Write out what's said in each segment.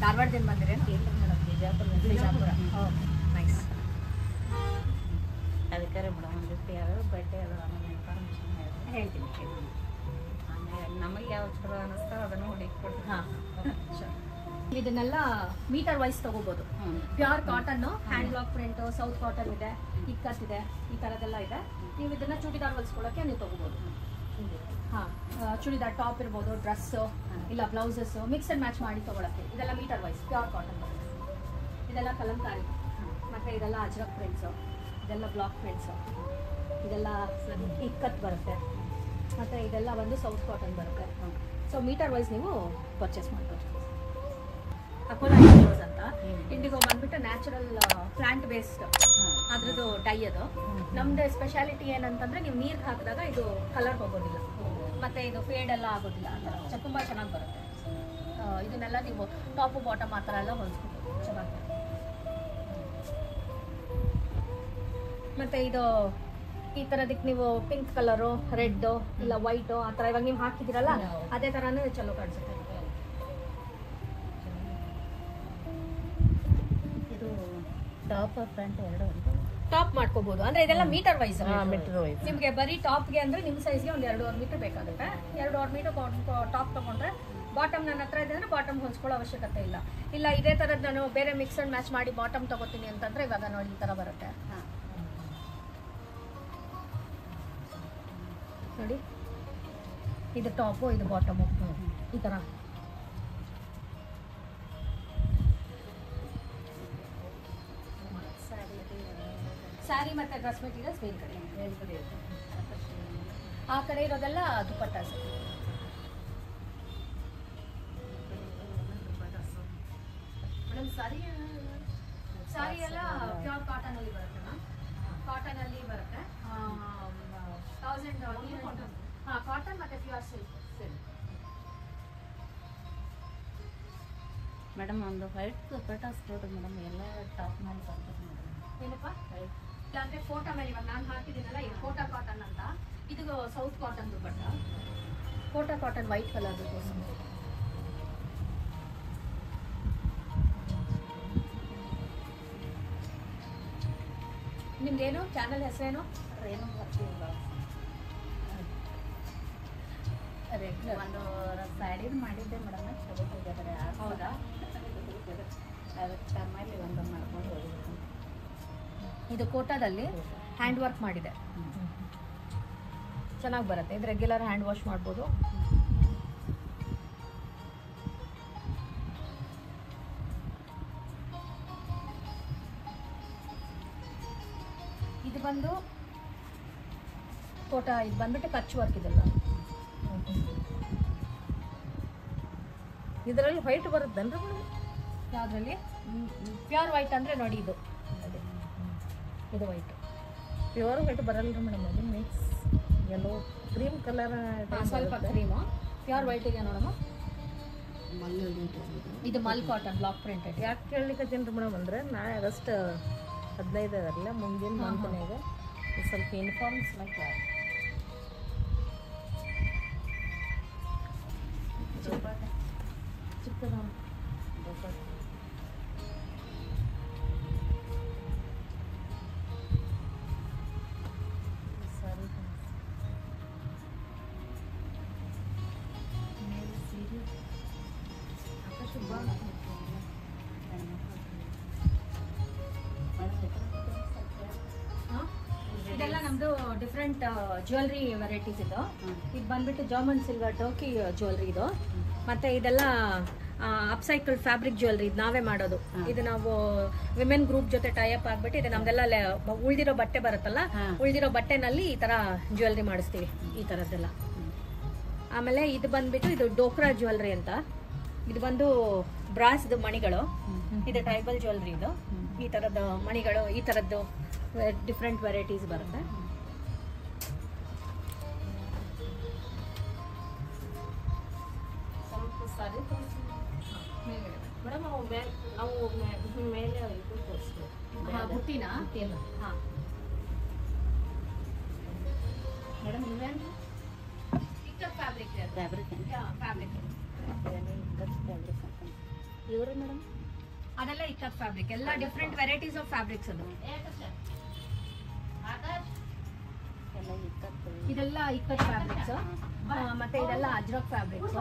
ಧಾರವಾಡದಿಂದ ಬಂದಿರೇನು? Madam Bijapur. Nice. ಅದಕ್ಕೆ madam ಒಂದಿಷ್ಟು ಯಾವ್ಯಾವ ಬಟ್ಟೆ ಅದ ಅನ್ನೋದು ಇನ್ಫಾರ್ಮೇಷನ್ ಹೇಳ್ತೀನಿ. ಆಮೇಲೆ ನಮಗೆ ಯಾವ ಚಲೋ ಅನ್ನಿಸ್ತಾವ ಅದನ್ನು ಹುಡುಕಿ ಕೊಡ್ತೀವಿ. ಹಾಂ, ಇದನ್ನೆಲ್ಲ ಮೀಟರ್ ವೈಸ್ ತಗೋಬಹುದು. Pure cotton, hand block print, south cotton ಇದೆ, ಇಕ್ಕತ್ ಇದೆ, ಈ ಥರದ್ದೆಲ್ಲ ಇದೆ. ನೀವು ಇದನ್ನ ಚೂಡಿದಾರ್ ಹೊಲಿಸ್ಕೊಳ್ಳೋಕೆ ನೀವು ತಗೋಬಹುದು. ಹಾಂ, ಚೂಡಿದಾರ್ ಟಾಪ್ ಇರ್ಬೋದು, ಡ್ರೆಸ್ಸು ಇಲ್ಲ ಬ್ಲೌಸಸ್ ಮಿಕ್ಸ್ ಅಂಡ್ ಮ್ಯಾಚ್ ಮಾಡಿ ತಗೊಳಕ್ಕೆ. ಇದೆಲ್ಲ ಮೀಟರ್ ವೈಸ್ ಪ್ಯೂರ್ ಕಾಟನ್ ಬರುತ್ತೆ. ಇದೆಲ್ಲ ಕಲಂಕಾರಿ, ಮತ್ತು ಇದೆಲ್ಲ ಅಜ್ರಕ್ ಪ್ರಿಂಟ್ಸು, ಇದೆಲ್ಲ ಬ್ಲಾಕ್ ಪ್ರಿಂಟ್ಸು, ಇದೆಲ್ಲ ಇಕ್ಕತ್ ಬರುತ್ತೆ, ಮತ್ತು ಇದೆಲ್ಲ ಒಂದು ಸೌತ್ ಕಾಟನ್ ಬರುತ್ತೆ. ಸೊ ಮೀಟರ್ ವೈಸ್ ನೀವು ಪರ್ಚೇಸ್ ಮಾಡ್ಬೋದು. ಅಕೋಲಾ ಇಂಡಿಗೋಸ್ ಅಂತ, ಇಂಡಿಗೋ ಬಂದ್ಬಿಟ್ಟು ನ್ಯಾಚುರಲ್ ಪ್ಲಾಂಟ್ ಬೇಸ್ಡ್ ಅದ್ರದ್ದು ಡೈ ಅದು. ನಮ್ದು ಸ್ಪೆಷಾಲಿಟಿ ಏನಂತಂದ್ರೆ ನೀವು ನೀರಿಗೆ ಹಾಕಿದಾಗ ಇದು ಕಲರ್ ಹೋಗೋದಿಲ್ಲ, ಮತ್ತೆ ಇದು ಫೇಡ್ ಎಲ್ಲ ಆಗೋದಿಲ್ಲ. ಆ ಥರ ತುಂಬ ಚೆನ್ನಾಗಿ ಬರುತ್ತೆ. ಇದನ್ನೆಲ್ಲ ನೀವು ಟಾಪು ಬಾಟಮ್ ಆ ಥರ ಎಲ್ಲ ಹೊಲಿಸ್ಕೊಬೋದು, ಚೆನ್ನಾಗಿ. ಮತ್ತು ಇದು ಈ ಥರದಕ್ಕೆ ನೀವು ಪಿಂಕ್ ಕಲರು, ರೆಡ್ಡು ಇಲ್ಲ ವೈಟು ಆ ಥರ ಇವಾಗ ನೀವು ಹಾಕಿದ್ದೀರಲ್ಲ ಅದೇ ಥರನೇ ಚಲೋ ಕಾಣಿಸುತ್ತೆ. ಇದು ಟಾಪ್ ಫ್ರಂಟ್ ಎರಡು ಟಾಪ್ ಮಾಡ್ಕೋಬಹುದು. ಅಂದ್ರೆ ಇದೆಲ್ಲ ಮೀಟರ್ ವೈಸ್. ವೈಸ್ ನಿಮಗೆ ಬರೀ ಟಾಪ್ಗೆ ಅಂದ್ರೆ ನಿಮ್ಮ ಸೈಜ್ಗೆ ಒಂದು 2.5 ಮೀಟರ್ ಬೇಕಾಗುತ್ತೆ. 2.5 ಮೀಟರ್ ಟಾಪ್ ತಗೊಂಡ್ರೆ ಬಾಟಮ್ ನನ್ನ ಹತ್ರ ಇದೆ ಅಂದ್ರೆ ಬಾಟಮ್ ಹೊಲ್ಸ್ಕೊಳ್ಳೋ ಅವಶ್ಯಕತೆ ಇಲ್ಲ. ಇಲ್ಲ ಇದೇ ಥರದ್ದು ನಾನು ಬೇರೆ ಮಿಕ್ಸ್ ಅಂಡ್ ಮ್ಯಾಚ್ ಮಾಡಿ ಬಾಟಮ್ ತಗೋತೀನಿ ಅಂತಂದ್ರೆ ಇವಾಗ ನೋಡಿ ಈ ಥರ ಬರುತ್ತೆ ನೋಡಿ. ಇದು ಟಾಪು, ಇದು ಬಾಟಮು, ಈ ಥರ. ಸ್ಯಾರಿ ಮತ್ತು ಡ್ರೆಸ್ ಮೆಟೀರಿಯಲ್ಸ್ ಬೇರೆ ಕಡೆ, ಆ ಕಡೆ ಇರೋದೆಲ್ಲ ದುಪಟ್ಟಾಸ್. ಮೇಡಮ್ ಸಾರಿ ಎಲ್ಲ ಪ್ಯೂರ್ ಕಾಟನಲ್ಲಿ ಬರುತ್ತೆ ಮ್ಯಾಮ್. ಕಾಟನಲ್ಲಿ ಬರುತ್ತೆ 1000. ಹಾಂ, ಕಾಟನ್ ಮತ್ತು ಪ್ಯೂರ್ ಸಿಲ್ಕ್. ಮೇಡಮ್ ಒಂದು ವೈಟ್ ದುಪಟ್ಟಾಸ್ ಕೊಡ್ರಿ ಮೇಡಮ್. ಎಲ್ಲ ಟಾಪ್ ಮೇಲೆ ಬರ್ತದೆ ಮೇಡಮ್. ಏನಪ್ಪ ಇಲ್ಲಾಂದ್ರೆ ಫೋಟೋ ಮೇಲೆ ಇವಾಗ ನಾನು ಹಾಕಿದ್ದೀನಲ್ಲ ಇದು ಕೋಟಾ ಕಾಟನ್ ಅಂತ. ಇದು south cotton dupatta, Kota cotton white colour. ನಿಮ್ದೇನು ಚಾನಲ್ ಹೆಸರೇನು? ಏನು ಬರ್ತೀವಿಲ್ಲ ರೆಗ್ಯುಲರ್ ಒಂದು ಸ್ಯಾರಿನ ಮಾಡಿದ್ದೆ ಮೇಡಮ್, ಚಲೋ ಹೋಗಿದ್ದಾರೆ. ಹೌದಾ? ಅದಕ್ಕೆ ಆಮೇಲೆ ಒಂದು ಮಾಡ್ಕೊಂಡು ಹೋಗಿದ್ದೀನಿ. ಇದು ಕೋಟಾದಲ್ಲಿ ಹ್ಯಾಂಡ್ ವರ್ಕ್ ಮಾಡಿದೆ, ಚೆನ್ನಾಗಿ ಬರುತ್ತೆ. ಇದು ರೆಗ್ಯುಲರ್ ಹ್ಯಾಂಡ್ ವಾಶ್ ಮಾಡ್ಬೋದು. ಇದು ಬಂದು ಕೋಟಾ, ಇದು ಬಂದ್ಬಿಟ್ಟು ಕಚ್ ವರ್ಕ್. ಇದೆಲ್ಲ ಇದರಲ್ಲಿ ವೈಟ್ ಬರುತ್ತೇನ್ರಿ ಮೇಡಮ್? ಯಾವುದ್ರಲ್ಲಿ? ಪ್ಯೂರ್ ವೈಟ್ ಅಂದರೆ ನೋಡಿ ಇದು, ಇದು ವೈಟ್. ಪ್ಯೂರ್ ವೈಟ್ ಬರಲ್ಲ ರೀ ಮೇಡಮ್, ಅದು ಮಿಕ್ಸ್ ಎಲ್ಲೋ ಕ್ರೀಮ್ ಕಲರ್ ಸ್ವಲ್ಪ ಕ್ರೀಮು. ಪ್ಯೂರ್ ವೈಟ್ ಇದೆ ನೋಡಮ್ಮ. ಇದು ಮಲ್ ಕಾಟನ್ ಬ್ಲಾಕ್ ಪ್ರಿಂಟೆಡ್. ಯಾಕೆ ಕೇಳಲಿಕ್ಕತ್ತೀನಿ ರೀ ಮೇಡಮ್ ಅಂದ್ರೆ ನಾಳೆ ಆಗಸ್ಟ್ 15 ಅದರಲ್ಲ ಮುಂದಿನ ಮಂತ್ನಾಗ ಸ್ವಲ್ಪ ಯೂನಿಫಾರ್ಮ್ಸ್ ಚಿಕ್ಕದ ಇದೆಲ್ಲ ನಮ್ದು ಡಿಫ್ರೆಂಟ್ ಜ್ಯುವೆಲ್ರಿ ವೆರೈಟೀಸ್ ಇದು. ಇದು ಬಂದ್ಬಿಟ್ಟು ಜರ್ಮನ್ ಸಿಲ್ವರ್ ಟರ್ಕಿ ಜ್ಯುವೆಲ್ರಿ ಇದು. ಮತ್ತೆ ಇದೆಲ್ಲ ಅಪ್ಸೈಕಲ್ ಫ್ಯಾಬ್ರಿಕ್ ಜ್ಯುವೆಲ್ರಿ, ಇದು ನಾವೇ ಮಾಡೋದು. ಇದು ನಾವು ವಿಮೆನ್ ಗ್ರೂಪ್ ಜೊತೆ ಟೈಅಪ್ ಆಗ್ಬಿಟ್ಟು ಇದು ನಮ್ದೆಲ್ಲ ಉಳ್ದಿರೋ ಬಟ್ಟೆ ಬರುತ್ತಲ್ಲ, ಉಳ್ದಿರೋ ಬಟ್ಟೆನಲ್ಲಿ ಈ ತರ ಜ್ಯುವೆಲ್ರಿ ಮಾಡಿಸ್ತೀವಿ, ಈ ತರದ್ದೆಲ್ಲ. ಆಮೇಲೆ ಇದು ಬಂದ್ಬಿಟ್ಟು ಇದು ಡೋಕ್ರಾ ಜ್ಯುವೆಲ್ರಿ ಅಂತ. ಇದು ಬಂದು ಬ್ರಾಸ್ದು ಮಣಿಗಳು, ಇದು ಟ್ರೈಬಲ್ ಜ್ಯುವೆಲ್ರಿ. ಇದು ಈ ತರದ ಮಣಿಗಳು, ಈ ತರದ್ದು ಡಿಫ್ರೆಂಟ್ ವೆರೈಟೀಸ್ ಬರುತ್ತೆ. ಸ್ವಲ್ಪ ಸಾರಿ ಮೇಡಮ್, ನಾವು ಮೇಲೆ ಇದು ತೋರಿಸ್ತೀವಿ. ಬುಟ್ಟಿನ ಹಾಂ ಮೇಡಮ್, ಇವೇನು ಫ್ಯಾಬ್ರಿಕ್ ಫ್ಯಾಬ್ರಿಕ್ ಫ್ಯಾಬ್ರಿಕ್ ಇವರು ಮೇಡಮ್? ಅದೆಲ್ಲ ಇಕ್ಕತ್ ಫ್ಯಾಬ್ರಿಕ್, ಎಲ್ಲ ಡಿಫ್ರೆಂಟ್ ವೆರೈಟೀಸ್ ಆಫ್ ಫ್ಯಾಬ್ರಿಕ್ಸ್. ಅದು ಎಲ್ಲ ಇಕ್ಕತ್ತು. ಇದೆಲ್ಲ ಇಕ್ಕತ್ ಫ್ಯಾಬ್ರಿಕ್ಸ್. ಮತ್ತೆ ಇದೆಲ್ಲ ಅಜ್ರಕ್ ಫ್ಯಾಬ್ರಿಕ್ಸ್.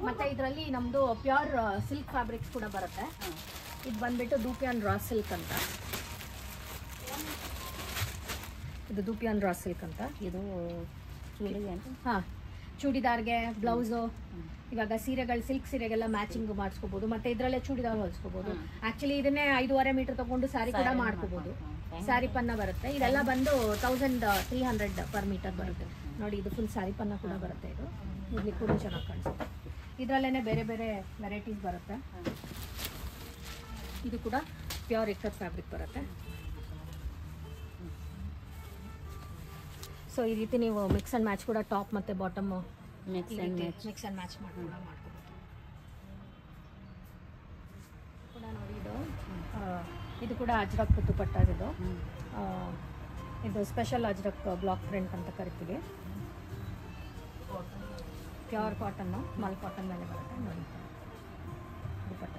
ಮತ್ತೆ ಇದರಲ್ಲಿ ನಮ್ದು ಪ್ಯೂರ್ ಸಿಲ್ಕ್ ಫ್ಯಾಬ್ರಿಕ್ಸ್ ಕೂಡ ಬರುತ್ತೆ. ಇದು ಬಂದ್ಬಿಟ್ಟು ದೂಪಿಯಾನ್ ರಾ ಸಿಲ್ಕ್ ಅಂತ. ಇದು ದೂಪಿಯಾನ್ ರಾ ಸಿಲ್ಕ್ ಅಂತ. ಇದು ಚೂಡಿಗೆ ಅಂತ. ಹಾಂ, ಚೂಡಿದಾರ್ಗೆ ಬ್ಲೌಸು, ಇವಾಗ ಸೀರೆಗಳು, ಸಿಲ್ಕ್ ಸೀರೆಗೆಲ್ಲ ಮ್ಯಾಚಿಂಗ್ ಮಾಡಿಸ್ಕೋಬಹುದು. ಮತ್ತೆ ಇದರಲ್ಲೇ ಚೂಡಿದಾರ್ ಹೊಲಿಸ್ಕೋಬಹುದು. ಆಕ್ಚುಲಿ ಇದನ್ನೇ 5.5 ಮೀಟರ್ ತಗೊಂಡು ಸ್ಯಾರಿ ಕೂಡ ಮಾಡ್ಕೋಬಹುದು. ಸ್ಯಾರಿ ಪನ್ನ ಬರುತ್ತೆ. ಇದೆಲ್ಲ ಬಂದು 1300 ಪರ್ ಮೀಟರ್ ಬರುತ್ತೆ. ನೋಡಿ, ಇದು ಫುಲ್ ಸ್ಯಾರಿ ಪನ್ನ ಕೂಡ ಬರುತ್ತೆ. ಇದು ಇಲ್ಲಿ ಕೂಡ ಚೆನ್ನಾಗಿ ಕಾಣಿಸುತ್ತೆ. ಇದರಲ್ಲೇನೆ ಬೇರೆ ಬೇರೆ ವೆರೈಟೀಸ್ ಬರುತ್ತೆ. ಇದು ಕೂಡ ಪ್ಯೂರ್ ಇಕ್ಕತ್ ಫ್ಯಾಬ್ರಿಕ್ ಬರುತ್ತೆ. ಸೊ ಈ ರೀತಿ ನೀವು ಮಿಕ್ಸ್ ಆ್ಯಂಡ್ ಮ್ಯಾಚ್ ಕೂಡ ಟಾಪ್ ಮತ್ತು ಬಾಟಮ್ ಮಿಕ್ಸ್ ಆ್ಯಂಡ್ ಮ್ಯಾಚ್ ಮಾಡ್ಕೊಂಡು ಮಾಡ್ಕೋಬೋದು ಕೂಡ. ನೋಡಿ, ಇದು ಕೂಡ ಅಜ್ರಕ್ ದುಪಟ್ಟಾಗಿದ್ದು. ಇದು ಸ್ಪೆಷಲ್ ಅಜ್ರಕ್ ಬ್ಲಾಕ್ ಪ್ರಿಂಟ್ ಅಂತ ಕರಿತೀವಿ. ಪ್ಯೂರ್ ಕಾಟನ್ನು, ಮಲ್ ಕಾಟನ್ ಮೇಲೆ ಬರುತ್ತೆ. ನೋಡಿ ದುಪಟ್ಟ.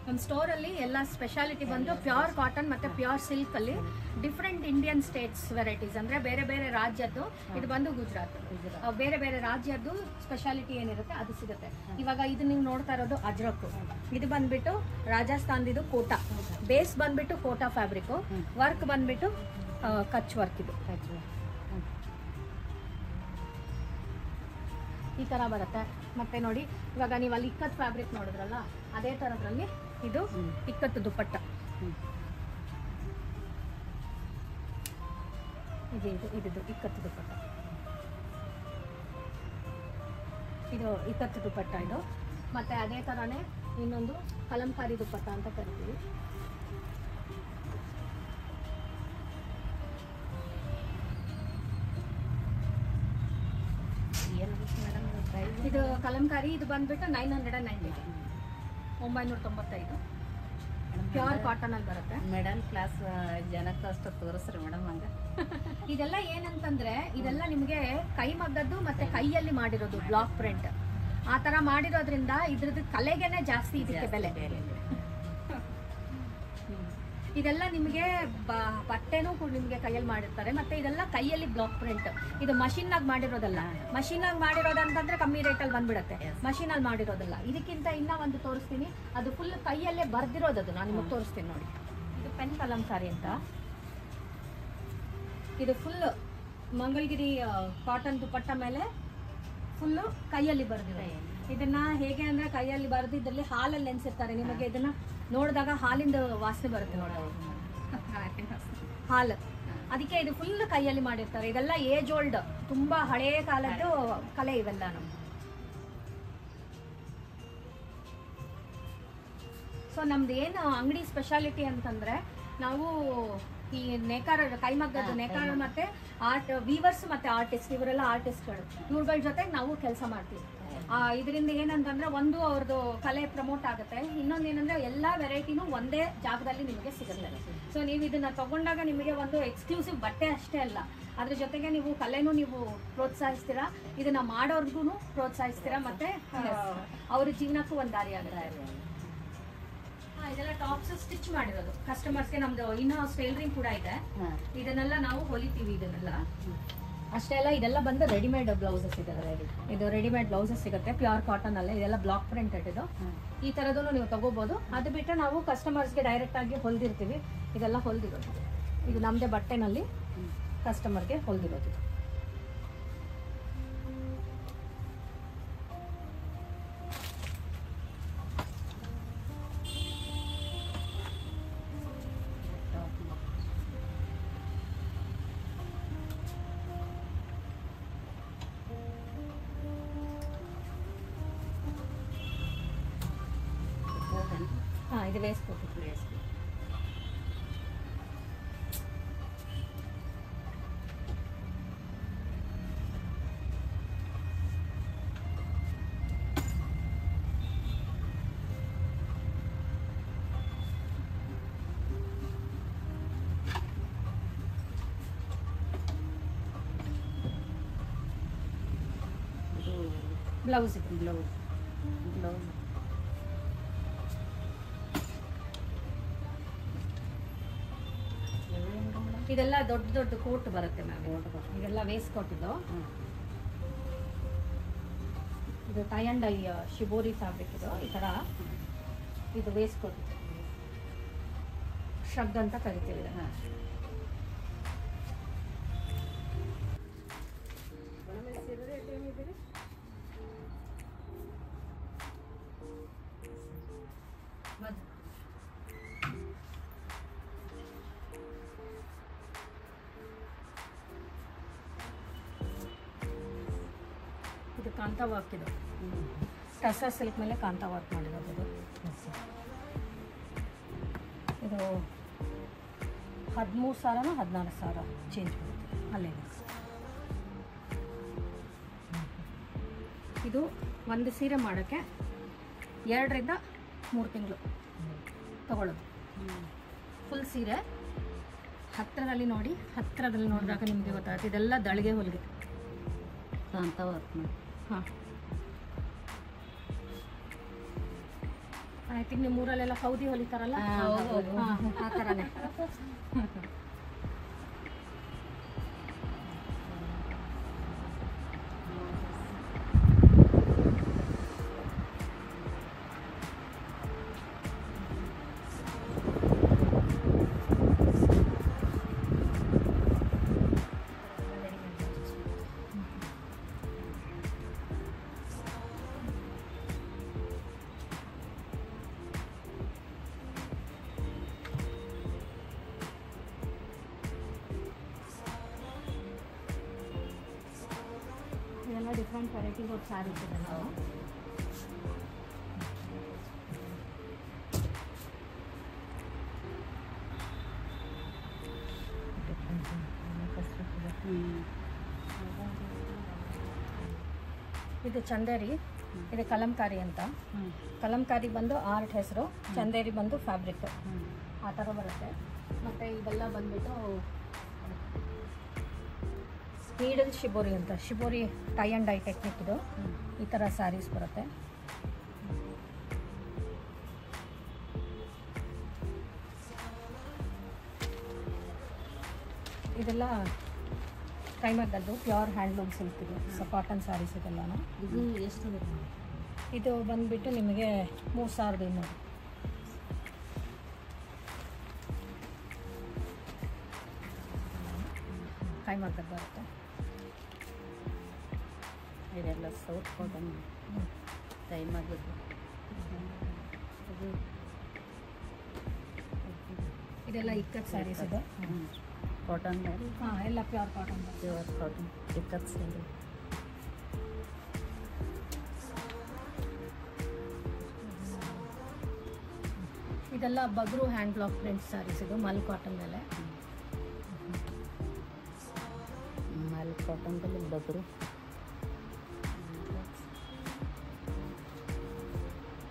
ನಮ್ಮ ಸ್ಟೋರಲ್ಲಿ ಎಲ್ಲ ಸ್ಪೆಷಾಲಿಟಿ ಬಂದು ಪ್ಯೂರ್ ಕಾಟನ್ ಮತ್ತು ಪ್ಯೂರ್ ಸಿಲ್ಕಲ್ಲಿ ಡಿಫ್ರೆಂಟ್ ಇಂಡಿಯನ್ ಸ್ಟೇಟ್ಸ್ ವೆರೈಟೀಸ್, ಅಂದರೆ ಬೇರೆ ಬೇರೆ ರಾಜ್ಯದ್ದು. ಇದು ಬಂದು ಗುಜರಾತ್. ಬೇರೆ ಬೇರೆ ರಾಜ್ಯದ್ದು ಸ್ಪೆಷಾಲಿಟಿ ಏನಿರುತ್ತೆ ಅದು ಸಿಗುತ್ತೆ. ಇವಾಗ ಇದು ನೀವು ನೋಡ್ತಾ ಇರೋದು ಅಜ್ರಕ್. ಇದು ಬಂದ್ಬಿಟ್ಟು ರಾಜಸ್ಥಾನ್ದಿದು ಕೋಟಾ. ಬೇಸ್ ಬಂದ್ಬಿಟ್ಟು ಕೋಟಾ ಫ್ಯಾಬ್ರಿಕ್ಕು. ವರ್ಕ್ ಬಂದ್ಬಿಟ್ಟು ಕಚ್ ವರ್ಕ್. ಇದು ಈ ಥರ ಬರುತ್ತೆ. ಮತ್ತೆ ನೋಡಿ, ಇವಾಗ ನೀವು ಅಲ್ಲಿ ಇಕ್ಕತ್ ಫ್ಯಾಬ್ರಿಕ್ ನೋಡಿದ್ರಲ್ಲ, ಅದೇ ಥರದ್ರಲ್ಲಿ ಇದು ಇಕ್ಕತ್ತು ದುಪಟ್ಟ. ಇದು ಇಕ್ಕತ್ತು ದುಪಟ್ಟ. ಇದು ಇಕ್ಕತ್ತು ದುಪಟ್ಟ ಇದು. ಮತ್ತೆ ಅದೇ ಥರನೇ ಇನ್ನೊಂದು ಕಲಂಕಾರಿ ದುಪಟ್ಟ ಅಂತ ಕರಿತೀವಿ. ಇದು ಕಲಂಕಾರಿ. ಇದು ಬಂದ್ಬಿಟ್ಟು 990, 995. ಪ್ಯೂರ್ ಕಾಟನ್ ಅಲ್ಲಿ ಬರುತ್ತೆ. ಮಿಡಲ್ ಕ್ಲಾಸ್ ಜನಕ್ಕೆ ಅಷ್ಟು ತೋರಿಸ್ರಿ ಮೇಡಮ್. ಹಂಗೆ ಇದೆಲ್ಲ ಏನಂತಂದ್ರೆ, ಇದೆಲ್ಲ ನಿಮಗೆ ಕೈ ಮಗ್ಗದ್ದು ಮತ್ತೆ ಕೈಯಲ್ಲಿ ಮಾಡಿರೋದು ಬ್ಲಾಕ್ ಪ್ರಿಂಟ್. ಆ ತರ ಮಾಡಿರೋದ್ರಿಂದ ಇದ್ರದ್ದು ಕಲೆಗೆನೆ ಜಾಸ್ತಿ ಇದಕ್ಕೆ ಬೆಲೆ. ಇದೆಲ್ಲ ನಿಮಗೆ ಬಟ್ಟೆನೂ ಕೂಡ ನಿಮಗೆ ಕೈಯಲ್ಲಿ ಮಾಡಿರ್ತಾರೆ. ಮತ್ತೆ ಇದೆಲ್ಲ ಕೈಯಲ್ಲಿ ಬ್ಲಾಕ್ ಪ್ರಿಂಟ್. ಇದು ಮಷೀನಾಗಿ ಮಾಡಿರೋದಲ್ಲ. ಮಷೀನಾಗಿ ಮಾಡಿರೋದಂತಂದ್ರೆ ಕಮ್ಮಿ ರೇಟಲ್ಲಿ ಬಂದ್ಬಿಡುತ್ತೆ. ಮಷೀನಲ್ಲಿ ಮಾಡಿರೋದಲ್ಲ. ಇದಕ್ಕಿಂತ ಇನ್ನೂ ಒಂದು ತೋರಿಸ್ತೀನಿ. ಅದು ಫುಲ್ ಕೈಯಲ್ಲೇ ಬರ್ದಿರೋದದು. ನಾನು ನಿಮಗೆ ತೋರಿಸ್ತೀನಿ ನೋಡಿ. ಇದು ಪೆನ್ ಕಲಂಕಾರಿ ಅಂತ. ಇದು ಫುಲ್ ಮಂಗಳಗಿರಿ ಕಾಟನ್ ದುಪಟ್ಟ ಮೇಲೆ ಫುಲ್ಲು ಕೈಯಲ್ಲಿ ಬರ್ದಿರೋ. ಇದನ್ನ ಹೇಗೆ ಅಂದ್ರೆ ಕೈಯಲ್ಲಿ ಬರೆದಿದ್ದಲ್ಲಿ ಹಾಲಲ್ಲಿ ನೆನೆಸಿರ್ತಾರೆ. ನಿಮಗೆ ಇದನ್ನ ನೋಡಿದಾಗ ಹಾಲಿಂದ ವಾಸನೆ ಬರುತ್ತೆ ನೋಡಿ, ಹಾಲು. ಅದಕ್ಕೆ ಇದು ಫುಲ್ ಕೈಯಲ್ಲಿ ಮಾಡಿರ್ತಾರೆ. ಇದೆಲ್ಲ ಏಜ್ ಓಲ್ಡ್, ತುಂಬಾ ಹಳೆಯ ಕಾಲದ್ದು ಕಲೆ ಇವೆಲ್ಲ. ಸೊ ನಮ್ದು ಏನು ಅಂಗಡಿ ಸ್ಪೆಷಾಲಿಟಿ ಅಂತಂದ್ರೆ, ನಾವು ಈ ನೇಕಾರ, ಕೈಮಗ್ಗದ ನೇಕಾರ ಮತ್ತೆ ಆರ್ಟ್ ವೀವರ್ಸ್ ಮತ್ತೆ ಆರ್ಟಿಸ್ಟ್, ಇವರೆಲ್ಲ ಆರ್ಟಿಸ್ಟ್ಗಳು. ಇವ್ರಗಳ ಜೊತೆಗೆ ನಾವು ಕೆಲಸ ಮಾಡ್ತೀವಿ. ಇದರಿಂದ ಏನಂತಂದ್ರೆ, ಒಂದು ಅವ್ರದ್ದು ಕಲೆ ಪ್ರಮೋಟ್ ಆಗುತ್ತೆ. ಇನ್ನೊಂದು ಏನಂದ್ರೆ, ಎಲ್ಲ ವೆರೈಟಿನೂ ಒಂದೇ ಜಾಗದಲ್ಲಿ ನಿಮಗೆ ಸಿಗುತ್ತೆ. ಸೊ ನೀವು ಇದನ್ನ ತಗೊಂಡಾಗ ನಿಮಗೆ ಒಂದು ಎಕ್ಸ್ಕ್ಲೂಸಿವ್ ಬಟ್ಟೆ ಅಷ್ಟೇ ಅಲ್ಲ, ಅದ್ರ ಜೊತೆಗೆ ನೀವು ಕಲೆನೂ ನೀವು ಪ್ರೋತ್ಸಾಹಿಸ್ತೀರಾ, ಇದನ್ನ ಮಾಡೋರ್ಗು ಪ್ರೋತ್ಸಾಹಿಸ್ತೀರಾ, ಮತ್ತೆ ಅವ್ರ ಜೀವನಕ್ಕೂ ಒಂದು ದಾರಿ ಆಗುತ್ತೆ. ಇದೆಲ್ಲ ಟಾಪ್ಸ್ ಸ್ಟಿಚ್ ಮಾಡಿರೋದು ಕಸ್ಟಮರ್ಸ್ಗೆ. ನಮ್ದು ಇನ್ನೂ ಟೈಲರಿಂಗ್ ಕೂಡ ಇದೆ. ಇದನ್ನೆಲ್ಲ ನಾವು ಹೊಲಿತೀವಿ. ಇದನ್ನೆಲ್ಲ ಅಷ್ಟೇ ಅಲ್ಲ, ಇದೆಲ್ಲ ಬಂದು ರೆಡಿಮೇಡ್ ಬ್ಲೌಸಸ್ ಇದೆ. ಇದು ರೆಡಿಮೇಡ್ ಬ್ಲೌಸಸ್ ಸಿಗುತ್ತೆ ಪ್ಯೂರ್ ಕಾಟನ್ ಅಲ್ಲೇ. ಇದೆಲ್ಲ ಬ್ಲಾಕ್ ಪ್ರಿಂಟೆಡ್. ಇದು ಈ ಥರದೂ ನೀವು ತಗೋಬಹುದು. ಅದು ಬಿಟ್ಟರೆ ನಾವು ಕಸ್ಟಮರ್ಸ್ಗೆ ಡೈರೆಕ್ಟ್ ಆಗಿ ಹೊಲ್ದಿರ್ತೀವಿ. ಇದೆಲ್ಲ ಹೊಲ್ದಿರೋದು. ಇದು ನಮ್ಮದೇ ಬಟ್ಟೆನಲ್ಲಿ ಕಸ್ಟಮರ್ಗೆ ಹೊಲ್ದಿರೋದು. ಇದು ವೇಸ್ಕೋಟು. ಬ್ಲೌಸ್ ಇದು ಬ್ಲೌಸ್ ಇದೆಲ್ಲ ದೊಡ್ಡ ದೊಡ್ಡ ಕೋಟ್ ಬರುತ್ತೆ ಮ್ಯಾಮ್. ಇದೆಲ್ಲ ವೇಸ್ಟ್ ಕೋಟ್ ಇದು. ಇದು tie and dye shibori fabric ಇದು. ಈ ಥರ ಇದು ವೇಸ್ಟ್ ಕೋಟ್ ಶಬ್ದ ಅಂತ ಕರಿತೀವಿ ಇದನ್ನ. ಇದು ಕಾಂತಾ ವರ್ಕ್ ಇದು. ಟಸರ್ ಸಿಲ್ಕ್ ಮೇಲೆ ಕಾಂತಾ ವರ್ಕ್ ಮಾಡಿರೋದು ಇದು. ಇದು 13,000 14,000 ಚೇಂಜ್ ಬರುತ್ತೆ ಅಲ್ಲೇ. ಇದು ಒಂದು ಸೀರೆ ಮಾಡೋಕ್ಕೆ 2 ರಿಂದ 3 ತಿಂಗಳು ತಗೊಳ್ಳೋದು. ಫುಲ್ ಸೀರೆ ಹತ್ತಿರದಲ್ಲಿ ನೋಡಿದಾಗ ನಿಮಗೆ ಗೊತ್ತಾಗುತ್ತೆ. ಇದೆಲ್ಲ ದಳಿಗೆ ಹೊಲಿಗೆ ಕಾಂತಾ ವರ್ಕ್ ಮಾಡಿ. ಹಾಂ, ಐ ಥಿಂಕ್ ನಿಮ್ಮ ಊರಲ್ಲೆಲ್ಲ ಕೌದಿ ಹೊಲಿತಾರಲ್ಲ, ಆ ಥರನೇ. ಇದೆಲ್ಲ ಡಿಫ್ರೆಂಟ್ ವೆರೈಟೀಸ್ ಆಫ್ ಸ್ಯಾರೀಸ್ ಇದೆ. ನಾವು ಇದು ಚಂದೇರಿ, ಇದು ಕಲಂಕಾರಿ ಅಂತ. ಕಲಂಕಾರಿ ಬಂದು ಆರ್ಟ್ ಹೆಸರು, ಚಂದೇರಿ ಬಂದು ಫ್ಯಾಬ್ರಿಕ್, ಆ ಥರ ಬರುತ್ತೆ. ಮತ್ತು ಇದೆಲ್ಲ ಬಂದ್ಬಿಟ್ಟು ನೀಡಲ್ ಶಿಬೋರಿ ಅಂತ. Shibori tie and dye technique ಇದು. ಈ ಥರ ಸ್ಯಾರೀಸ್ ಬರುತ್ತೆ. ಇದೆಲ್ಲ ಕೈಮಗ್ಗದ್ದು ಪ್ಯೂರ್ ಹ್ಯಾಂಡ್ಲೂಮ್ ಸಿಲ್ಕ್ ಇದು. ಕಾಟನ್ ಸ್ಯಾರೀಸ್ ಇದೆಲ್ಲನೂ. ಇದು ಎಷ್ಟು? ಇದು ಬಂದುಬಿಟ್ಟು ನಿಮಗೆ 3,200. ಕೈಮಗ್ಗದ್ದು ಬರುತ್ತೆ. ಇದೆಲ್ಲ ಸೌತ್ ಕಾಟನ್ ಕೈಮಗ್ಗದ್ದು. ಇದೆಲ್ಲ ಇಕ್ಕತ್ ಸ್ಯಾರೀಸ್ ಇದು. ಕಾಟನ್ ಹಾಂ, ಎಲ್ಲ pure cotton. Pure cotton ikat sari. ಇದೆಲ್ಲ ಬಗ್ರು ಹ್ಯಾಂಡ್ ಬ್ಲಾಕ್ ಪ್ರಿಂಟ್ ಸ್ಯಾರೀಸ್ ಇದು. ಮಲ್ ಕಾಟನ್ ಮೇಲೆ. ಮಲ್ ಕಾಟನ್ದಲ್ಲಿ ಬಗ್ರು.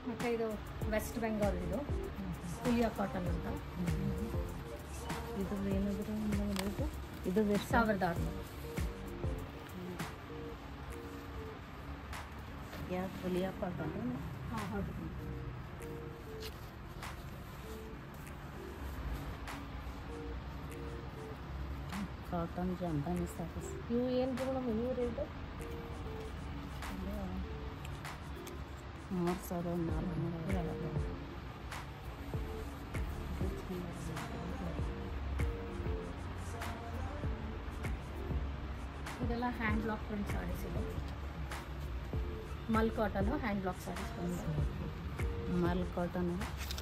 ಮತ್ತು ಇದು ವೆಸ್ಟ್ ಬೆಂಗಾಲ್ ಇದು ಹುಲಿಯಾ ಕಾಟನ್ ಅಂತ. ಇದು ಏನಾದರೂ ಇದು 1,600. ಯಾಕೆ ಹುಲಿಯಾ ಕಾಟನ್? ಹಾಂ, ಹೌದು. ಕಾಟನ್ ಜಂಬಾನಿ ಸ್ಯಾರೀಸ್. ಇವು ಏನು ಮೇಡಮ್ ಇವು ರೇಟು? 3,400. ಇದೆಲ್ಲ ಹ್ಯಾಂಡ್ ಬ್ಲಾಕ್ ಪ್ರಿಂಟ್ ಸ್ಯಾರೀಸ್ ಇದು. ಮಲ್ ಕಾಟನು ಹ್ಯಾಂಡ್ ಬ್ಲಾಕ್ ಸ್ಯಾರೀಸ್ ಬಂದು. ಮಲ್ ಕಾಟನ್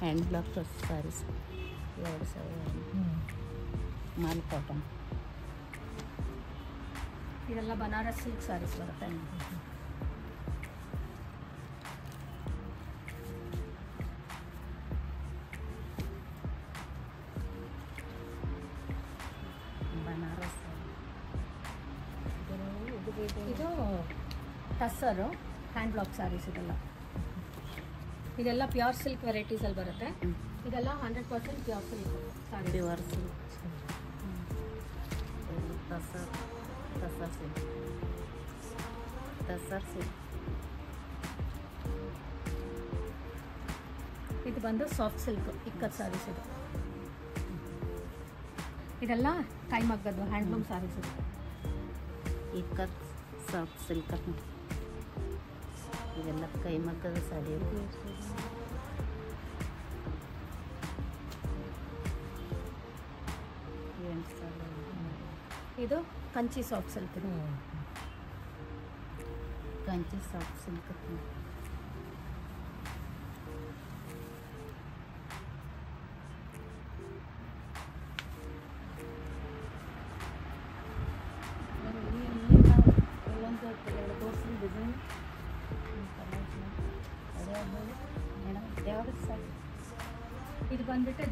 ಹ್ಯಾಂಡ್ ಬ್ಲಾಕ್ ಸ್ಯಾರೀಸ್ 2,000. ಮಲ್ ಕಾಟನ್. ಇದೆಲ್ಲ ಬನಾರಸ್ ಸಿಲ್ಕ್ ಸ್ಯಾರೀಸ್ ಬರುತ್ತೆ. ಇದು ಟಸ್ಸರು ಹ್ಯಾಂಡ್ ಬ್ಲಾಕ್ ಸ್ಯಾರೀಸ್ ಇದೆಲ್ಲ ಪ್ಯೂರ್ ಸಿಲ್ಕ್ ವೆರೈಟೀಸಲ್ಲಿ ಬರುತ್ತೆ. ಇದೆಲ್ಲ 100% pure silk sari. Pure silk tussar silk. ಇದು ಬಂದು ಸಾಫ್ಟ್ ಸಿಲ್ಕ್ ಇಕ್ಕತ್ ಸ್ಯಾರೀಸ್ ಇದೆಲ್ಲ ಕೈಮಗ್ಗದ್ದು handloom saris ikat soft silk. ಇವೆಲ್ಲ ಕೈಮಗ್ಗದ ಸಾಡಿ. ಇದು Kanchi soft silk. Kanchi soft silk. Design ಯಾವ್ದು ಸಾರಿ? ಇದು ಬಂದ್ಬಿಟ್ಟು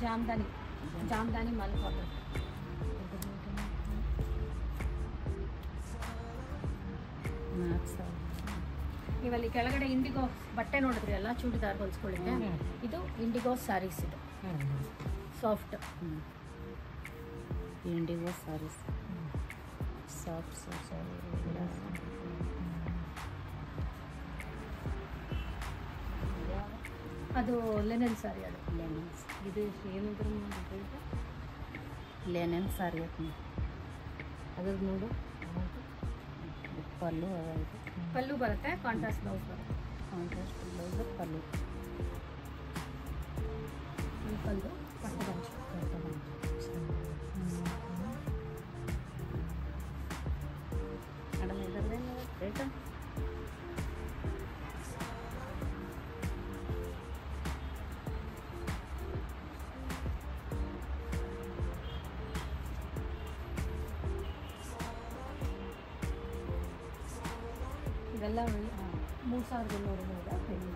ಜಾಮ್ದಾನಿ ಮಲ್ ಕಾಟನ್. ನೀವಲ್ಲಿ ಕೆಳಗಡೆ ಇಂಡಿಗೋ ಬಟ್ಟೆ ನೋಡಿದ್ರಿ ಅಲ್ಲ, ಚೂಡಿದಾರ್ ಹೊಲ್ಸ್ಕೊಳ್ಳಿಕ್ಕೆ. ಇದು ಇಂಡಿಗೋ ಸ್ಯಾರೀಸ್. ಇದು soft indigo saris. Soft sari. ಅದು ಲೆನೆನ್ ಸ್ಯಾರಿ. ಅದು ಲೆನೆನ್ಸ್. ಇದು ಏನಾದರೂ ಲೆನೆನ್ ಸ್ಯಾರಿ ಅದ್ರದ್ದು ನೋಡು. ಪಲ್ಲು ಪಲ್ಲು ಬರುತ್ತೆ, ಕಾಂಟ್ರಾಸ್ಟ್ ಬ್ಲೌಸ್ ಬರುತ್ತೆ. ಕಾಂಟ್ರಾಸ್ಟ್ ಬ್ಲೌಸ್ ಪಲ್ಲು. ಈ ಪಲ್ಲು ಪಟ್ಟದಂಚ. Madam ಇದರಲ್ಲೇನು rate? ಇವೆಲ್ಲ 3200 ಇದೆ.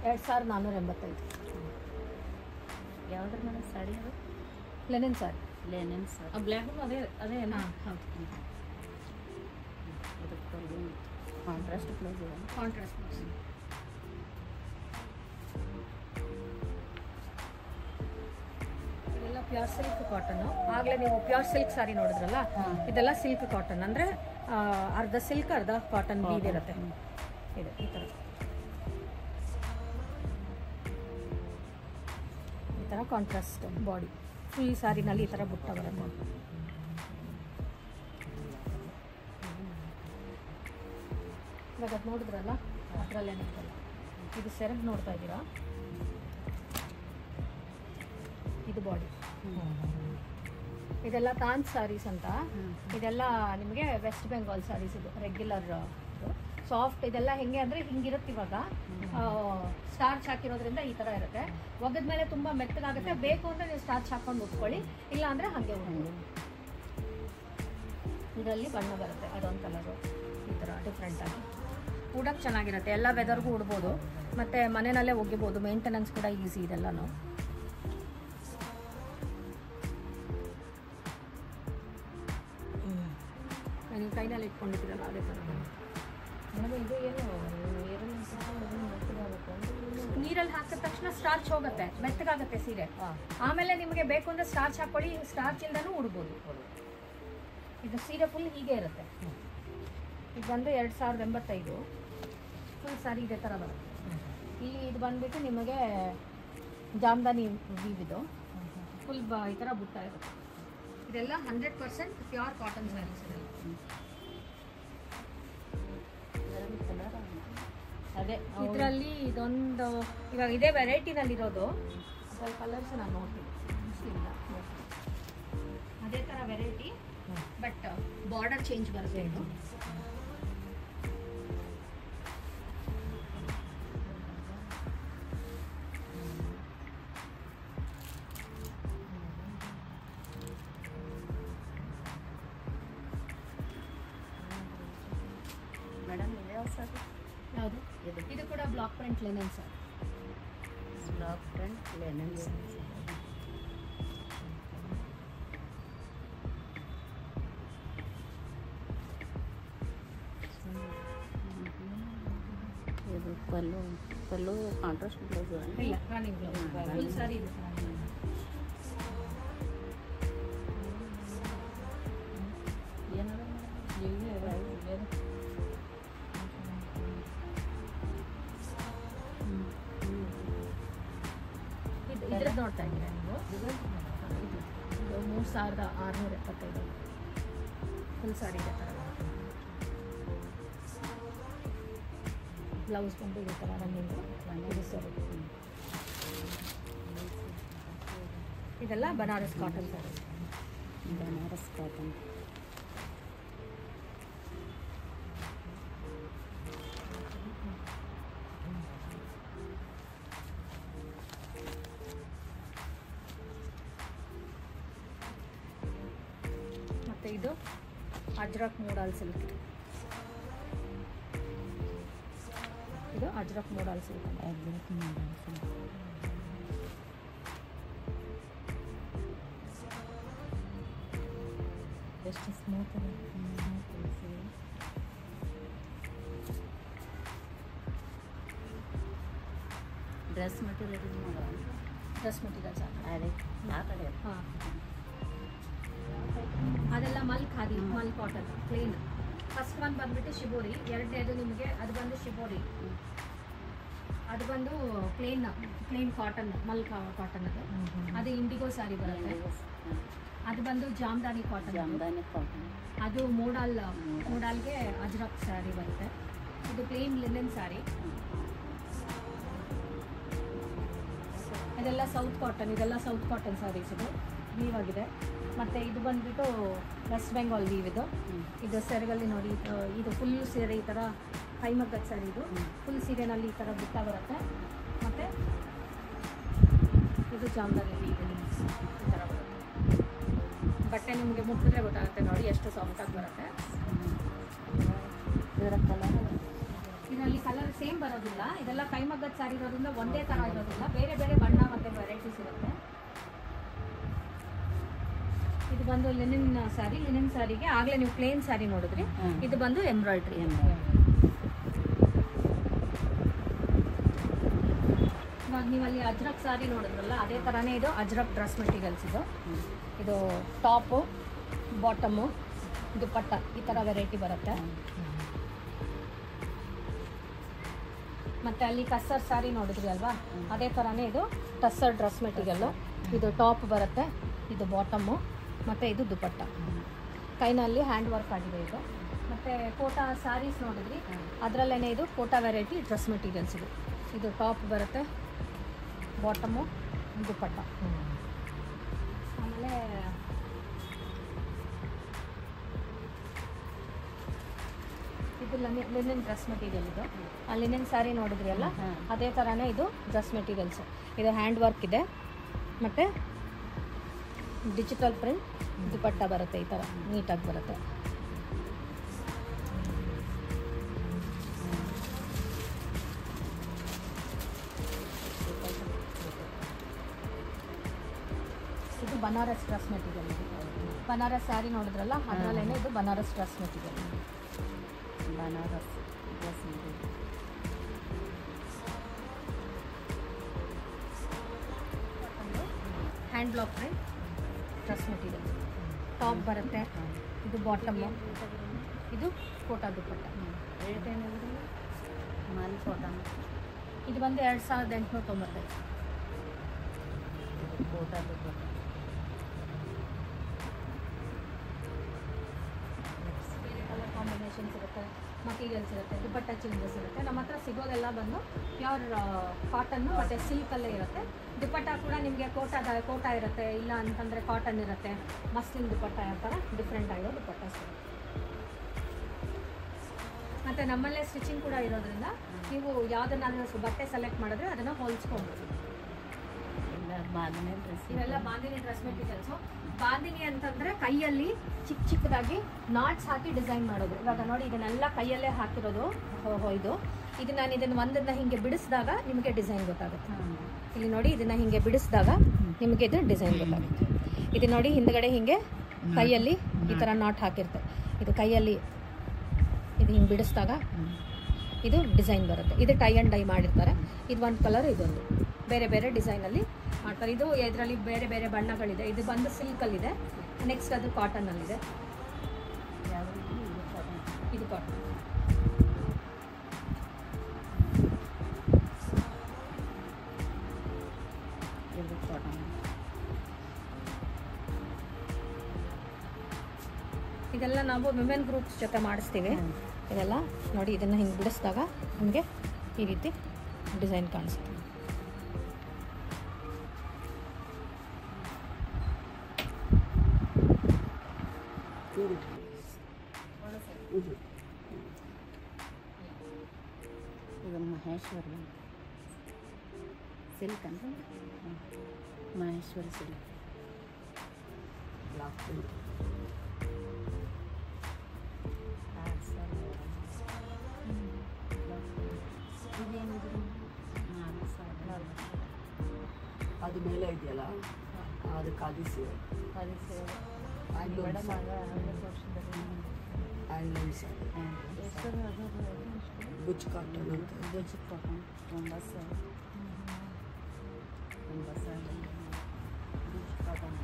2485. ಯಾವ್ದ್ರ ಮೇಲೆ ಸಾಡಿ ಅದು? ಲೆನೆನ್ ಸ್ಯಾರಿ. ಲೆನೆನ್ ಸ್ಯಾರಿ. ಬ್ಲ್ಯಾಕ್ ಅದೇ ಹೌದು. ಇದಕ್ಕೆ ಕಾಂಟ್ರಾಸ್ಟ್ ಬ್ಲೌಸ್ ಇದೆ. Contrast blouse. ಇದೆಲ್ಲ ಪ್ಯೂರ್ ಸಿಲ್ಕ್ ಕಾಟನ್. ಆಗಲೇ ನೀವು ಪ್ಯೂರ್ ಸಿಲ್ಕ್ ಸ್ಯಾರಿ ನೋಡಿದ್ರಲ್ಲ, ಇದೆಲ್ಲ ಸಿಲ್ಕ್ ಕಾಟನ್. ಅಂದರೆ ಅರ್ಧ ಸಿಲ್ಕ್ ಅರ್ಧ ಕಾಟನ್ ಬೀಡ್ ಇರುತ್ತೆ. ಇದೆ ಈ ಥರ ಕಾಂಟ್ರಾಸ್ಟ್ ಬಾಡಿ ಫುಲ್ ಸ್ಯಾರಿನಲ್ಲಿ ಈ ಥರ ಬುಟ್ಟ ಬರುತ್ತೆ. ಇವಾಗ ಅದು ನೋಡಿದ್ರಲ್ಲ, ಅದರಲ್ಲೇ ನಿಂತಲ್ಲ. ಇದು ಸೆರಗ್ ನೋಡ್ತಾ ಇದ್ದೀರಾ, ಇದು ಬಾಡಿ. ಇದೆಲ್ಲ ತಾಂಜ್ ಸ್ಯಾರೀಸ್ ಅಂತ. ಇದೆಲ್ಲ ನಿಮಗೆ ವೆಸ್ಟ್ ಬೆಂಗಾಲ್ ಸ್ಯಾರೀಸ್. ಇದು ರೆಗ್ಯುಲರ್ ಸಾಫ್ಟ್. ಇದೆಲ್ಲ ಹೆಂಗೆ ಅಂದರೆ ಹಿಂಗಿರುತ್ತೆ. ಇವಾಗ ಸ್ಟಾರ್ಚ್ ಹಾಕಿರೋದ್ರಿಂದ ಈ ಥರ ಇರುತ್ತೆ. ಒಗದ್ಮೇಲೆ ತುಂಬ ಮೆತ್ತಗಾಗುತ್ತೆ. ಬೇಕು ಅಂದರೆ ನೀವು ಸ್ಟಾರ್ಚ್ ಹಾಕೊಂಡು ಉಟ್ಕೊಳ್ಳಿ, ಇಲ್ಲ ಅಂದರೆ ಹಾಗೆ ಉಟ್ಕೊಳ್ಳಿ. ಇದರಲ್ಲಿ ಬಣ್ಣ ಬರುತ್ತೆ, ಅದೊಂದು ಕಲರು ಈ ಥರ ಡಿಫ್ರೆಂಟಾಗಿ. ಉಡೋಕ್ಕೆ ಚೆನ್ನಾಗಿರುತ್ತೆ, ಎಲ್ಲ ವೆದರ್ಗೂ ಉಡ್ಬೋದು, ಮತ್ತು ಮನೆಯಲ್ಲೇ ಒಗಿಬೋದು. ಮೇಂಟೆನೆನ್ಸ್ ಕೂಡ ಈಸಿ ಇದೆಲ್ಲನೂ. ನೀವು ಕೈನಲ್ಲಿ ಇಟ್ಕೊಂಡಿದ್ದೀರಲ್ಲ ಅದೇ ಥರ. ಇದು ಏನು ನೀರಲ್ಲಿ ಹಾಕಿದ ತಕ್ಷಣ ಸ್ಟಾರ್ಚ್ ಹೋಗುತ್ತೆ, ಮೆತ್ತಗಾಗುತ್ತೆ ಸೀರೆ. ಆಮೇಲೆ ನಿಮಗೆ ಬೇಕು ಅಂದರೆ ಸ್ಟಾರ್ಚ್ ಹಾಕ್ಕೊಳ್ಳಿ, ಸ್ಟಾರ್ಚ್ ಇಲ್ದನೂ ಉಡ್ಬೋದು. ಇದು ಸೀರೆ ಫುಲ್ ಹೀಗೆ ಇರುತ್ತೆ. ಇದು ಬಂದು 2085 ಫುಲ್ ಸ್ಯಾರಿ ಇದೇ ಥರ ಬರುತ್ತೆ. ಇಲ್ಲಿ ಇದು ಬಂದುಬಿಟ್ಟು ನಿಮಗೆ ಜಾಮ್ದಾನಿ ವೀವಿದು ಫುಲ್ ಈ ಥರ ಬುಟ್ಟ ಇರುತ್ತೆ. ಇದೆಲ್ಲ 100% ಪ್ಯೂರ್ ಕಾಟನ್ ಸ್ಯಾರೀಸ್. ಅದೇ ಇದರಲ್ಲಿ ಇದೊಂದು ಇವಾಗ ಇದೇ ವೆರೈಟಿನಲ್ಲಿರೋದು. ಅದ್ರಲ್ಲಿ ಕಲರ್ಸ್ ನಾನು ನೋಡ್ತೀನಿ. ಅದೇ ಥರ ವೆರೈಟಿ, ಬಟ್ ಬಾರ್ಡರ್ ಚೇಂಜ್ ಬರುತ್ತೆ. ಇದು ಮೇಡಮ್ ಇದೆ ಸರ್. ಯಾವುದು? ಇದು ಕೂಡ block print linen sir. Block print linen. ಇದು ಪಲ್ಲು ಕಾಂಟ್ರಾಸ್ಟ್ ಬ್ಲೌಸು ಇಲ್ಲ ರನ್ನಿಂಗ್ ಬ್ಲೌಸ್ ಫುಲ್ ಸಾರಿ ಇದೆ ಇದ್ರದ್ದು ನೋಡ್ತಾ ಇದ್ದೀರಾ ನೀವು ಇದು 3675 ಫುಲ್ ಸಾರಿ ಇದೆ ಥರ ಬ್ಲೌಸ್ ಬಂದು ಈ ಥರ ರನ್ನಿಂಗು ಇದು ಸರಿ ಇದೆಲ್ಲ Banaras cotton sari Banaras cotton ಮತ್ತು ಇದು ಅಜ್ರಕ್ ಮೋಡಲ್ ಸಿಲ್ಕ್ ಇದು ಅಜ್ರಕ್ ಮೋಡಲ್ ಸಿಲ್ಕ್ ಎಷ್ಟು smooth dress material dress materials ಅದೇ ಆ ಕಡೆ ಹಾಂ ಅದೆಲ್ಲ mul khadi mul cotton plain first one ಬಂದ್ಬಿಟ್ಟು ಶಿಬೋರಿ ಎರಡನೇದು ನಿಮಗೆ ಅದು ಬಂದು ಶಿಬೋರಿ ಅದು ಬಂದು ಪ್ಲೇನ್ ಕಾಟನ್ ಮಲ್ ಕಾಟನ್ ಅದು ಇಂಡಿಗೋ ಸ್ಯಾರಿ ಬರುತ್ತೆ ಅದು ಬಂದು ಜಾಮ್ದಾನಿ ಕಾಟನ್ ಅದು ಮೋಡಲ್ಗೆ ಅಜ್ರಕ್ ಸ್ಯಾರಿ ಬರುತ್ತೆ ಇದು ಪ್ಲೇನ್ ಲಿನನ್ ಸ್ಯಾರಿ ಇದೆಲ್ಲ ಸೌತ್ ಕಾಟನ್ ಸ್ಯಾರೀಸ್ ಇದು ವೀವ್ ಆಗಿದೆ ಮತ್ತು ಇದು ಬಂದುಬಿಟ್ಟು ವೆಸ್ಟ್ ಬೆಂಗಾಲ್ ವೀವ್ ಇದು ಸೆರೆಗಲ್ಲಿ ನೋಡಿ ಇದು ಫುಲ್ ಸೀರೆ ಈ ಥರ ಕೈಮಗ್ಗದ ಸ್ಯಾರಿ ಇದು ಫುಲ್ ಸೀರೆನಲ್ಲಿ ಈ ಥರ ಬುಟ್ಟ ಬರುತ್ತೆ ಮತ್ತು ಇದು ಜಾಮ್ದಾನಿ ವೀವ್ ಈ ಥರ ಬರುತ್ತೆ ಬಟ್ಟೆ ನಿಮಗೆ ಮುಟ್ಟಿದ್ರೆ ಗೊತ್ತಾಗುತ್ತೆ ನೋಡಿ ಎಷ್ಟು ಸಾಫ್ಟಾಗಿ ಬರುತ್ತೆ ಇದರ ಕಲರ್ ಇದರಲ್ಲಿ ಕಲರ್ ಸೇಮ್ ಬರೋದಿಲ್ಲ ಇದೆಲ್ಲ ಕೈಮಗ್ಗದ ಸ್ಯಾರಿ ಇರೋದ್ರಿಂದ ಒಂದೇ ಥರ ಇರೋದಿಲ್ಲ ಬೇರೆ ಬೇರೆ ಬಣ್ಣ ಮತ್ತು ವೆರೈಟೀಸ್ ಇರುತ್ತೆ ಇದು ಬಂದು ಲಿನನ್ ಸ್ಯಾರಿಗೆ ಆಗಲೇ ನೀವು ಪ್ಲೇನ್ ಸ್ಯಾರಿ ನೋಡಿದ್ರಿ ಇದು ಬಂದು ಎಂಬ್ರಾಯ್ಡ್ರಿ ಇವಾಗ ನೀವು ಅಲ್ಲಿ ಅಜ್ರಕ್ ಸ್ಯಾರಿ ನೋಡಿದ್ರಲ್ಲ ಅದೇ ಥರನೇ ಇದು ಅಜ್ರಕ್ ಡ್ರೆಸ್ ಮೆಟೀರಿಯಲ್ಸ್ ಇದು ಟಾಪು ಬಾಟಮು ದುಪ್ಪಟ್ಟ ಈ ಥರ ವೆರೈಟಿ ಬರುತ್ತೆ ಮತ್ತು ಅಲ್ಲಿ ಟಸ್ಸರ್ ಸ್ಯಾರಿ ನೋಡಿದ್ರಿ ಅಲ್ವಾ ಅದೇ ಥರನೇ ಇದು ಟಸ್ಸರ್ ಡ್ರೆಸ್ ಮೆಟೀರಿಯಲ್ಲು ಇದು ಟಾಪ್ ಬರುತ್ತೆ ಇದು ಬಾಟಮು ಮತ್ತು ಇದು ದುಪ್ಪಟ್ಟ ಕೈನಲ್ಲಿ ಹ್ಯಾಂಡ್ ವರ್ಕ್ ಆಗಿದೆ ಇದು ಮತ್ತು ಕೋಟಾ ಸ್ಯಾರೀಸ್ ನೋಡಿದ್ರಿ ಅದರಲ್ಲೇ ಇದು ಕೋಟಾ ವೆರೈಟಿ ಡ್ರೆಸ್ ಮೆಟೀರಿಯಲ್ಸ್ ಇದು ಟಾಪ್ ಬರುತ್ತೆ ಬಾಟಮು ದುಪ್ಪಟ್ಟ ಆಮೇಲೆ ಇದು ಲಿನನ್ ಡ್ರೆಸ್ ಮೆಟೀರಿಯಲ್ ಇದು ಆ ಲಿನನ್ ಸ್ಯಾರಿ ನೋಡಿದ್ರಿ ಅಲ್ಲ ಅದೇ ಥರನೇ ಇದು ಡ್ರೆಸ್ ಮೆಟೀರಿಯಲ್ಸ್ ಇದು ಹ್ಯಾಂಡ್ ವರ್ಕ್ ಇದೆ ಮತ್ತು ಡಿಜಿಟಲ್ ಪ್ರಿಂಟ್ ದುಪ್ಪಟ್ಟ ಬರುತ್ತೆ ಈ ಥರ ನೀಟಾಗಿ ಬರುತ್ತೆ ಇದು ಬನಾರಸ್ ಡ್ರೆಸ್ ಮೆಟೀರಿಯಲ್ ಬನಾರಸ್ ಸ್ಯಾರಿ ನೋಡಿದ್ರಲ್ಲ ಅದರಲ್ಲೇ ಇದು Banaras dress material Banaras dress material hand block print dress material top ಬರುತ್ತೆ ಇದು ಬಾಟಮ್ ಇದು ಕೋಟಾ ದುಪ್ಪಟ್ಟ ರೇಟ್ ಏನಿದೆ ಮಾಲ್ ಕಾಟನ್ ಇದು ಬಂದು 2895 ಕೋಟಾ ದುಪ್ಪಟ್ಟ ಬೇರೆ ಕಲರ್ ಕಾಂಬಿನೇಷನ್ಸ್ ಇರುತ್ತೆ ಮಟೀರಿಯಲ್ಸ್ ಇರುತ್ತೆ ದುಪ್ಪಟ್ಟ ಚೇಂಜಸ್ ಇರುತ್ತೆ ನಮ್ಮ ಹತ್ರ ಸಿಗೋದೆಲ್ಲ ಬಂದು ಪ್ಯೂರ್ ಕಾಟನ್ನು ಮತ್ತು ಸಿಲ್ಕಲ್ಲೇ ಇರುತ್ತೆ ದುಪ್ಪಟ್ಟ ಕೂಡ ನಿಮಗೆ ಕೋಟಾ ಇರುತ್ತೆ ಇಲ್ಲ ಅಂತಂದರೆ ಕಾಟನ್ ಇರುತ್ತೆ ಮಸ್ಲಿನ್ ದುಪ್ಪಟ್ಟ ಆ ಥರ ಡಿಫ್ರೆಂಟ್ ಆಗಿರೋ ದುಪ್ಪಟ್ಟ ಸಿಗುತ್ತೆ ಮತ್ತು ನಮ್ಮಲ್ಲೇ ಸ್ಟಿಚಿಂಗ್ ಕೂಡ ಇರೋದ್ರಿಂದ ನೀವು ಯಾವುದನ್ನಾದರೂ ಬಟ್ಟೆ ಸೆಲೆಕ್ಟ್ ಮಾಡಿದ್ರೆ ಅದನ್ನು ಹೋಲಿಸ್ಕೊಬೋದು ಬಾಂಧನಿ ಡ್ರೆಸ್ ಇವೆಲ್ಲ ಬಾಂದಿನಿ ಡ್ರೆಸ್ ಮೆಟೀರಿಯಲ್ಸು ಬಾಂದಿನಿ ಅಂತಂದರೆ ಕೈಯಲ್ಲಿ ಚಿಕ್ಕದಾಗಿ ನಾಟ್ಸ್ ಹಾಕಿ ಡಿಸೈನ್ ಮಾಡೋದು ಇವಾಗ ನೋಡಿ ಇದನ್ನೆಲ್ಲ ಕೈಯಲ್ಲೇ ಹಾಕಿರೋದು ಇದು ನಾನು ಇದನ್ನು ಒಂದನ್ನು ಹಿಂಗೆ ಬಿಡಿಸಿದಾಗ ನಿಮಗೆ ಡಿಸೈನ್ ಗೊತ್ತಾಗುತ್ತೆ ಇಲ್ಲಿ ನೋಡಿ ಇದನ್ನು ಹಿಂಗೆ ಬಿಡಿಸಿದಾಗ ನಿಮಗೆ ಇದು ಡಿಸೈನ್ ಗೊತ್ತಾಗುತ್ತೆ ಇದು ನೋಡಿ ಹಿಂದ್ಗಡೆ ಹಿಂಗೆ ಕೈಯಲ್ಲಿ ಈ ಥರ ನಾಟ್ ಹಾಕಿರುತ್ತೆ ಇದು ಕೈಯಲ್ಲಿ ಇದು ಹಿಂಗೆ ಬಿಡಿಸಿದಾಗ ಇದು ಡಿಸೈನ್ ಬರುತ್ತೆ. ಇದು ಟೈ ಆ್ಯಂಡ್ ಡೈ ಮಾಡಿರ್ತಾರೆ. ಇದು ಒಂದು ಕಲರ್, ಇದೊಂದು ಬೇರೆ ಬೇರೆ ಡಿಸೈನಲ್ಲಿ ಮಾಡ್ತಾರೆ. ಇದು ಇದರಲ್ಲಿ ಬೇರೆ ಬೇರೆ ಬಣ್ಣಗಳಿದೆ. ಇದು ಬಂದು ಸಿಲ್ಕಲ್ಲಿದೆ. ನೆಕ್ಸ್ಟ್ ಅದು ಕಾಟನಲ್ಲಿದೆ. ಇದು ಕಾಟನ್. ಇದೆಲ್ಲ ನಾವು ವಿಮೆನ್ ಗ್ರೂಪ್ಸ್ ಜೊತೆ ಮಾಡಿಸ್ತೀವಿ. ಇದೆಲ್ಲ ನೋಡಿ, ಇದನ್ನು ಹಿಂಗೆ ಬಿಡಿಸಿದಾಗ ನಿಮಗೆ ಈ ರೀತಿ ಡಿಸೈನ್ ಕಾಣಿಸುತ್ತೆ. ಇದು ಮಹೇಶ್ವರಿ ಸಿಲ್ಕ್ ಅಂದ್ರೆ ಮಹೇಶ್ವರಿ ಸಿಲ್ಕ್ ಬ್ಲಾಕ್ ಪ್ರಿಂಟ್. ಅದು ಮೇಲೆ ಇದೆಯಲ್ಲ, ಅದು ಖಾದಿ ಸೀರೆ, ಬುಚ್ ಕಾಟನ್ ಅಂತ. Butch cotton 9,000 Butch cotton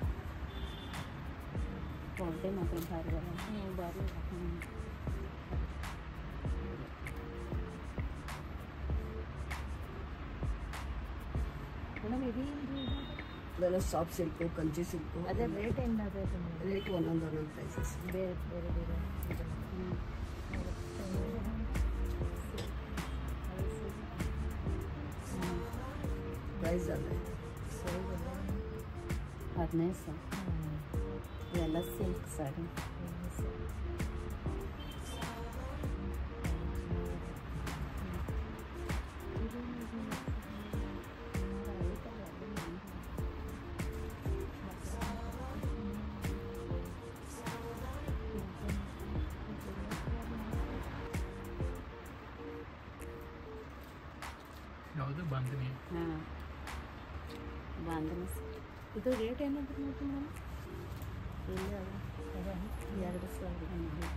quality ಮಾತ್ರ ಭಾರಿ ಭಾರಿ. ಮೇಡಮ್ ಇದೆಲ್ಲ ಸಾಫ್ಟ್ ಸಿಲ್ಕು, ಕಂಚಿ ಸಿಲ್ಕು. ಅದೇ ರೇಟ್ ಏನು ರೇಟ್ ಒಂದೊಂದು ಪ್ರೈಸಸ್ ಬೇರೆ ಬೇರೆ ಬೇರೆ ಪ್ರೈಸ್ ಅಲ್ಲ. 15,000 ಇವೆಲ್ಲ ಸಿಲ್ಕ್ ಸಾರಿ. ಯಾವುದು ಬಾಂಧನಿ? ಹಾಂ, ಬಾಂಧನಿ. ಇದು ರೇಟ್ ಏನಾದ್ರು ನೋಡಿ ಮೇಡಮ್? ಇಲ್ಲಿ ಅದು 2,000.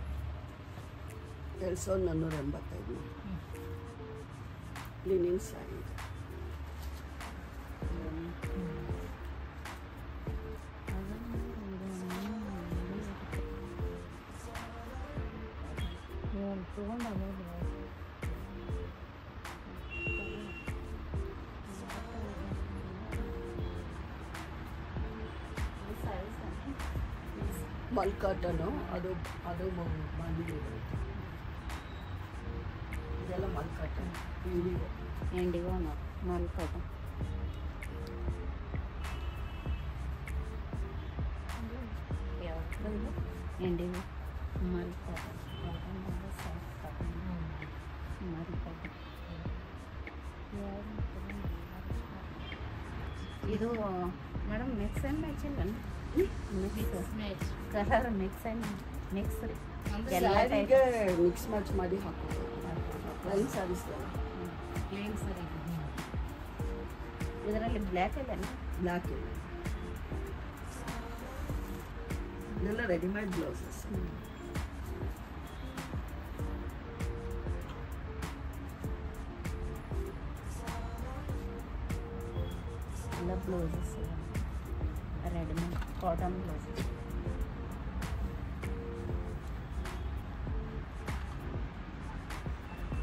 2,485 ಲಿನಿನ್ ಸ್ಯಾರಿ. ತೊಗೊಂಡು ಮಲ್ ಕಾಟನು, ಅದು ಅದು ಬಾಂಧಿಗೆ ಬರುತ್ತೆ. ಇದೆಲ್ಲ mul cotton, indigo. Indigo mul cotton. Indigo mul cotton. Mul cotton. ಇದು ಮೇಡಮ್ ಮಿಕ್ಸ್ ಆ್ಯಂಡ್ ಮ್ಯಾಚ್ ಇಲ್ಲ? Mix colour mix and mix ಎಲ್ಲ ಸ್ಯಾರಿಗೆ ಮಿಕ್ಸ್ ಮ್ಯಾಚ್ ಮಾಡಿ ಹಾಕೋದು. ಪ್ಲೈನ್ ಸ್ಯಾರೀಸ್ ಪ್ಲೇನ್ ಸರಿ. ಇದರಲ್ಲಿ ಬ್ಲ್ಯಾಕ್ ಇಲ್ಲ? ಬ್ಲ್ಯಾಕ್ ಇಲ್ಲ. ಇದೆಲ್ಲ ರೆಡಿಮೇಡ್ ಬ್ಲೌಸಸ್. ಎಲ್ಲ ಬ್ಲೌಸಸ್ ರೆಡಿಮೇಡ್ ಕಾಟನ್ ಬ್ಲೌಸಸ್.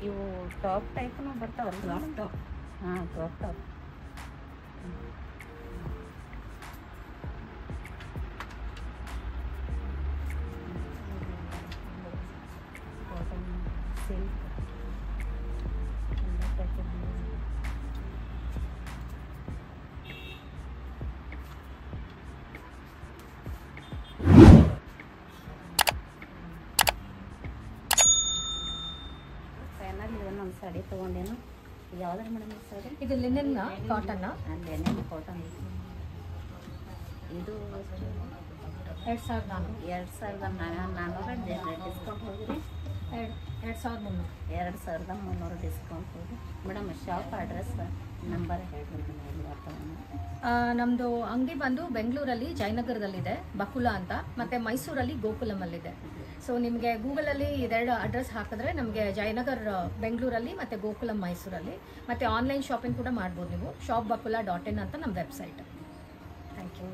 ಇವು ಟಾಪ್ ಟೈಪ್ನು ಬರ್ತಾವಲ್ಲ? Craft top. ಹಾಂ, ಕ್ರಾಪ್ ಟಾಪ್. ಕಾಟನ್ ಸಿಲ್ಕ್ ಎಲ್ಲ ಪ್ಯಾಕೆಟ್ ಬ್ಲೌಸ್. ಫೈನಲ್ ಇದನ್ನೊಂದು ಸಾಡಿ ತೊಗೊಂಡೇನು. ಯಾವ್ದ್ರ ಮೇಡಮ್ ಸಾಡಿ? ಇದು ಲಿನೆನ್ ಕಾಟನ್. Linen cotton. ಇದು 2,400. 2,400 ಡಿಸ್ಕೌಂಟ್ ಹೋಗಿರಿ. 2,300. 2,300 ಡಿಸ್ಕೌಂಟ್ ಹೋಗಿ. ಮೇಡಮ್ ಶಾಪ್ ಅಡ್ರೆಸ್ ನಂಬರ್ ಹೇಳ್ರಿ. ನಮ್ಮದು ಅಂಗಡಿ ಬಂದು ಬೆಂಗಳೂರಲ್ಲಿ ಜಯನಗರದಲ್ಲಿದೆ, ಬಕುಲ ಅಂತ, ಮತ್ತು ಮೈಸೂರಲ್ಲಿ ಗೋಕುಲಮಲ್ಲಿದೆ. ಸೊ ನಿಮಗೆ ಗೂಗಲಲ್ಲಿ ಇದೆರಡು ಅಡ್ರೆಸ್ ಹಾಕಿದ್ರೆ ನಮಗೆ ಜಯನಗರ್ ಬೆಂಗಳೂರಲ್ಲಿ ಮತ್ತು ಗೋಕುಲಂ ಮೈಸೂರಲ್ಲಿ, ಮತ್ತು ಆನ್ಲೈನ್ ಶಾಪಿಂಗ್ ಕೂಡ ಮಾಡ್ಬೋದು ನೀವು. shopbakula.in ಅಂತ ನಮ್ಮ ವೆಬ್ಸೈಟ್. Thank you.